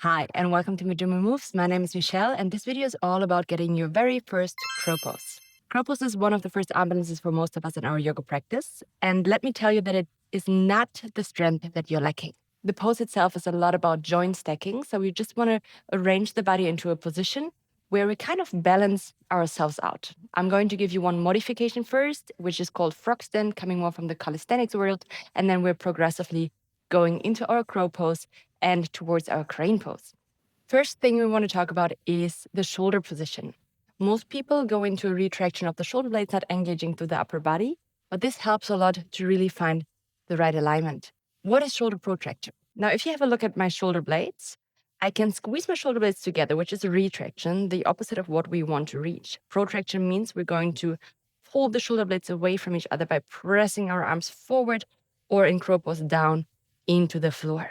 Hi, and welcome to Midjourney Moves. My name is Michelle, and this video is all about getting your very first crow pose. Crow pose is one of the first arm balances for most of us in our yoga practice. And let me tell you that it is not the strength that you're lacking. The pose itself is a lot about joint stacking. So we just want to arrange the body into a position where we kind of balance ourselves out. I'm going to give you one modification first, which is called frog stand, coming more from the calisthenics world. And then we're progressively going into our crow pose and towards our crane pose. First thing we want to talk about is the shoulder position. Most people go into a retraction of the shoulder blades, not engaging through the upper body, but this helps a lot to really find the right alignment. What is shoulder protraction? Now, if you have a look at my shoulder blades, I can squeeze my shoulder blades together, which is a retraction, the opposite of what we want to reach. Protraction means we're going to hold the shoulder blades away from each other by pressing our arms forward or in crow pose down into the floor,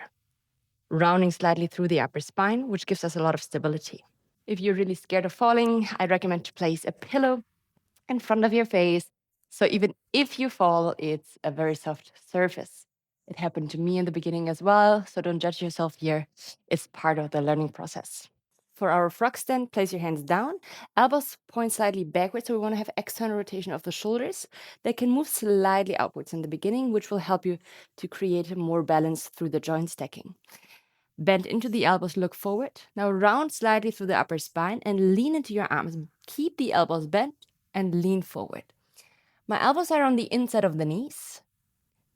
rounding slightly through the upper spine, which gives us a lot of stability. If you're really scared of falling, I recommend to place a pillow in front of your face. So even if you fall, it's a very soft surface. It happened to me in the beginning as well, so don't judge yourself here. It's part of the learning process. For our frog stand, place your hands down, elbows point slightly backwards, so we want to have external rotation of the shoulders. They can move slightly outwards in the beginning, which will help you to create more balance through the joint stacking. Bend into the elbows, look forward. Now round slightly through the upper spine and lean into your arms. Keep the elbows bent and lean forward. My elbows are on the inside of the knees,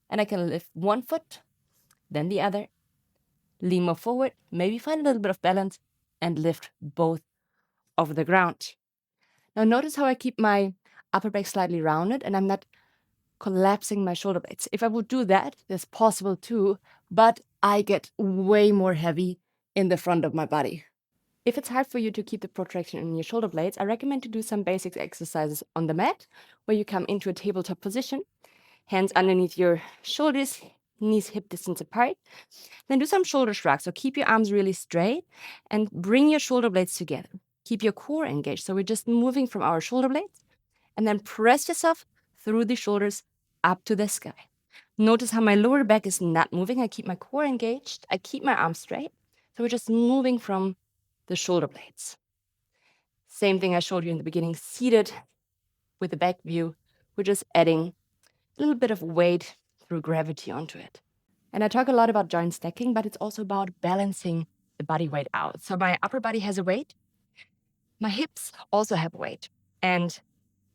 and I can lift one foot, then the other. Lean more forward, maybe find a little bit of balance, and lift both off the ground. Now notice how I keep my upper back slightly rounded, and I'm not collapsing my shoulder blades. If I would do that, that's possible too, but I get way more heavy in the front of my body. If it's hard for you to keep the protraction in your shoulder blades, I recommend to do some basic exercises on the mat, where you come into a tabletop position, hands underneath your shoulders, knees hip distance apart. Then do some shoulder shrugs. So keep your arms really straight and bring your shoulder blades together. Keep your core engaged. So we're just moving from our shoulder blades, and then press yourself through the shoulders up to the sky. Notice how my lower back is not moving. I keep my core engaged. I keep my arms straight. So we're just moving from the shoulder blades. Same thing I showed you in the beginning, seated with the back view. We're just adding a little bit of weight through gravity onto it. And I talk a lot about joint stacking, but it's also about balancing the body weight out. So my upper body has a weight. My hips also have weight. And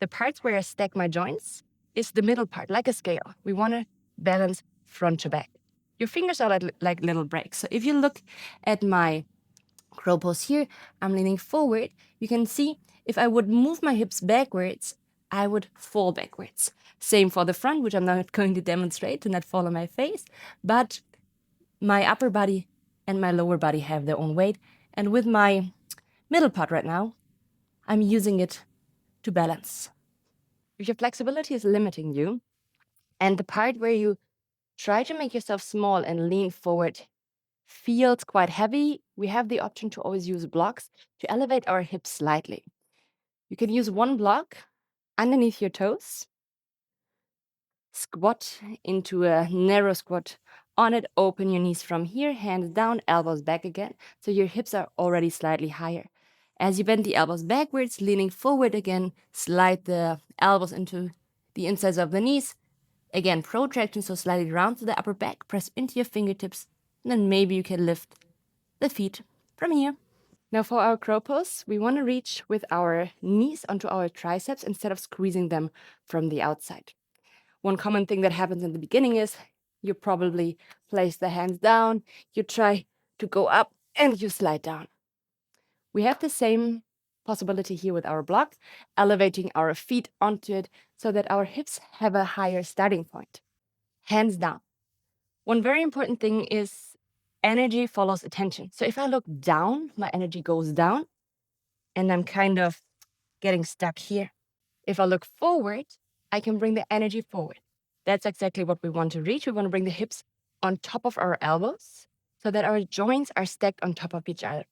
the parts where I stack my joints is the middle part, like a scale. We want to balance front to back. Your fingers are like little brakes. So if you look at my crow pose here, I'm leaning forward. You can see if I would move my hips backwards, I would fall backwards. Same for the front, which I'm not going to demonstrate to not fall on my face, but my upper body and my lower body have their own weight. And with my middle part right now, I'm using it to balance. If your flexibility is limiting you, and the part where you try to make yourself small and lean forward feels quite heavy, we have the option to always use blocks to elevate our hips slightly. You can use one block underneath your toes, squat into a narrow squat on it, open your knees from here, hands down, elbows back again, so your hips are already slightly higher. As you bend the elbows backwards, leaning forward again, slide the elbows into the insides of the knees. Again, protraction, so slightly round to the upper back, press into your fingertips, and then maybe you can lift the feet from here. Now for our crow pose, we want to reach with our knees onto our triceps instead of squeezing them from the outside. One common thing that happens in the beginning is you probably place the hands down, you try to go up, and you slide down. We have the same possibility here with our block, elevating our feet onto it so that our hips have a higher starting point. Hands down. One very important thing is energy follows attention. So if I look down, my energy goes down, and I'm kind of getting stuck here. If I look forward, I can bring the energy forward. That's exactly what we want to reach. We want to bring the hips on top of our elbows so that our joints are stacked on top of each other.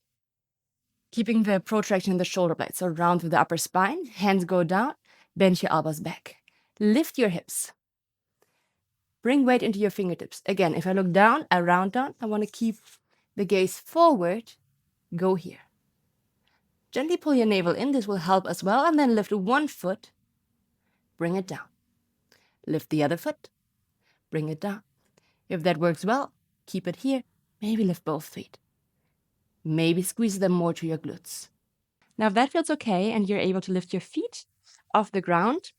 Keeping the protraction in the shoulder blades, so round through the upper spine, hands go down, bend your elbows back. Lift your hips. Bring weight into your fingertips. Again, if I look down, I round down. I want to keep the gaze forward, go here. Gently pull your navel in, this will help as well, and then lift one foot, bring it down. Lift the other foot, bring it down. If that works well, keep it here. Maybe lift both feet. Maybe squeeze them more to your glutes. Now, if that feels okay and you're able to lift your feet off the ground,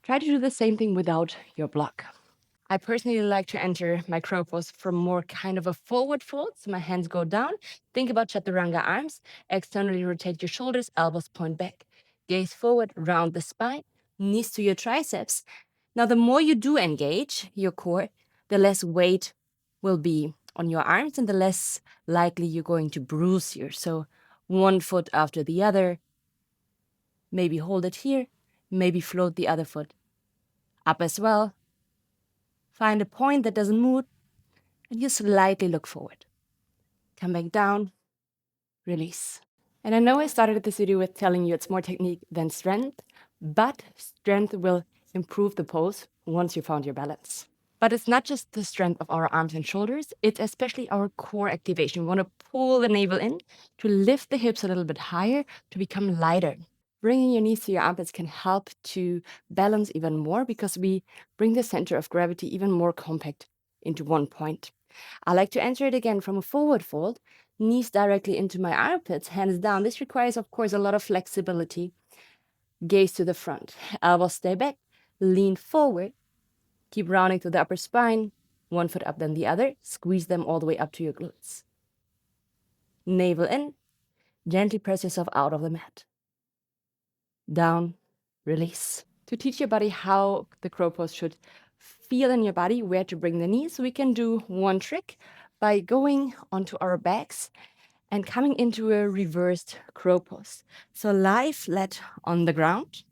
try to do the same thing without your block. I personally like to enter my crow pose from more kind of a forward fold. So my hands go down. Think about chaturanga arms. Externally rotate your shoulders, elbows point back. Gaze forward, round the spine, knees to your triceps. Now, the more you do engage your core, the less weight will be on your arms and the less likely you're going to bruise here. So one foot after the other. Maybe hold it here. Maybe float the other foot up as well. Find a point that doesn't move, and you slightly look forward. Come back down, release. And I know I started this video with telling you it's more technique than strength, but strength will improve the pose once you found your balance. But it's not just the strength of our arms and shoulders, it's especially our core activation. We want to pull the navel in to lift the hips a little bit higher to become lighter. Bringing your knees to your armpits can help to balance even more because we bring the center of gravity even more compact into one point. I like to enter it again from a forward fold, knees directly into my armpits, hands down. This requires, of course, a lot of flexibility. Gaze to the front, elbows stay back, lean forward, keep rounding to the upper spine, one foot up then the other, squeeze them all the way up to your glutes. Navel in, gently press yourself out of the mat. Down, release. To teach your body how the crow pose should feel in your body, where to bring the knees, we can do one trick by going onto our backs and coming into a reversed crow pose. So lie flat on the ground.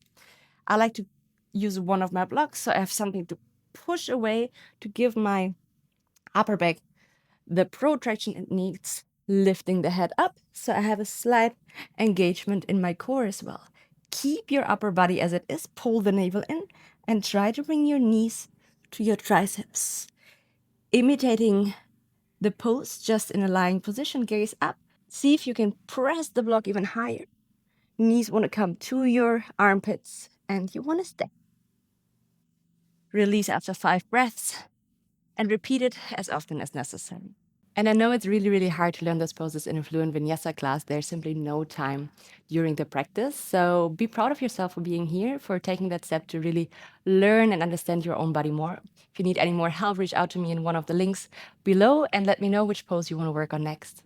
I like to use one of my blocks so I have something to push away to give my upper back the protraction it needs, lifting the head up so I have a slight engagement in my core as well. Keep your upper body as it is, pull the navel in, and try to bring your knees to your triceps. Imitating the pose just in a lying position, gaze up. See if you can press the block even higher. Knees want to come to your armpits, and you want to stay. Release after 5 breaths, and repeat it as often as necessary. And I know it's really, really hard to learn those poses in a fluent vinyasa class. There's simply no time during the practice. So be proud of yourself for being here, for taking that step to really learn and understand your own body more. If you need any more help, reach out to me in one of the links below and let me know which pose you want to work on next.